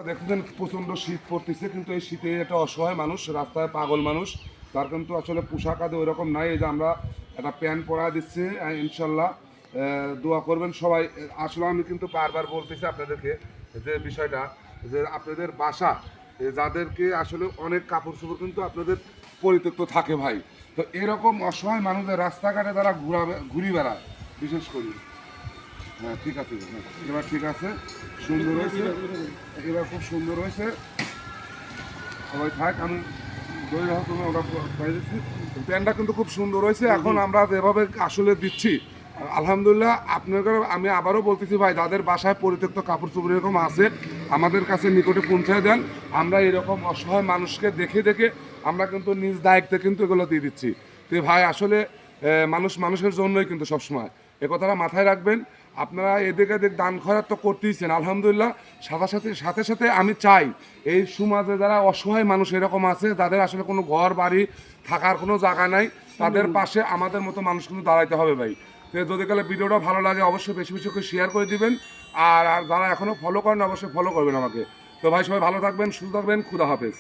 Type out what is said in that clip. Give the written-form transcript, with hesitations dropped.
দেখতেছেন প্রচণ্ড শীত পড়তেছে, কিন্তু এই শীতে একটা অসহায় মানুষ, রাস্তায় পাগল মানুষ, তার কিন্তু আসলে পোশাক আদি ওইরকম নাই। এই যে আমরা একটা প্যান্ট পরা দিচ্ছি, ইনশাল্লাহ দোয়া করবেন সবাই। আসলে আমি কিন্তু বারবার বলতেছি আপনাদেরকে যে বিষয়টা, যে আপনাদের বাসা যাদেরকে আসলে অনেক কাপড় চোপড় কিন্তু আপনাদের পরিত্যক্ত থাকে ভাই, তো এরকম অসহায় মানুষদের রাস্তাঘাটে তারা ঘুরি বেড়ায় বিশেষ করে। হ্যাঁ ঠিক আছে, হ্যাঁ এবার ঠিক আছে, সুন্দর হয়েছে, এবার খুব সুন্দর হয়েছে। সবাই থাক, আমি দই রাখো, তুমি ওটা পাই দিচ্ছি। প্যান্টটা কিন্তু খুব সুন্দর হয়েছে। এখন আমরা যেভাবে আসলে দিচ্ছি আলহামদুলিল্লাহ, আপনাদের আমি আবারও বলতেছি ভাই, যাদের বাসায় পরিত্যক্ত কাপড় চোপড় এরকম আছে আমাদের কাছে নিকটে পৌঁছায় দেন। আমরা এরকম অসহায় মানুষকে দেখে দেখে আমরা কিন্তু নিজ দায়িত্বে কিন্তু এগুলো দিয়ে দিচ্ছি। তো ভাই আসলে মানুষ মানুষের জন্যই কিন্তু সবসময়, এ কথাটা মাথায় রাখবেন। আপনারা এদিকে এদিক দান খয়রাত তো করতেইছেন আলহামদুলিল্লাহ, সাথে সাথে আমি চাই এই সমাজে যারা অসহায় মানুষ এরকম আছে, যাদের আসলে কোনো ঘর বাড়ি থাকার কোনো জায়গা নাই, তাদের পাশে আমাদের মতো মানুষ কিন্তু দাঁড়াইতে হবে ভাই। তো যদি কালে ভিডিওটা ভালো লাগে অবশ্যই বেশি বেশি করে শেয়ার করে দিবেন, আর যারা এখনও ফলো করেন অবশ্যই ফলো করবেন আমাকে। তো ভাই সবাই ভালো থাকবেন, সুস্থ থাকবেন, খুদা হাফেজ।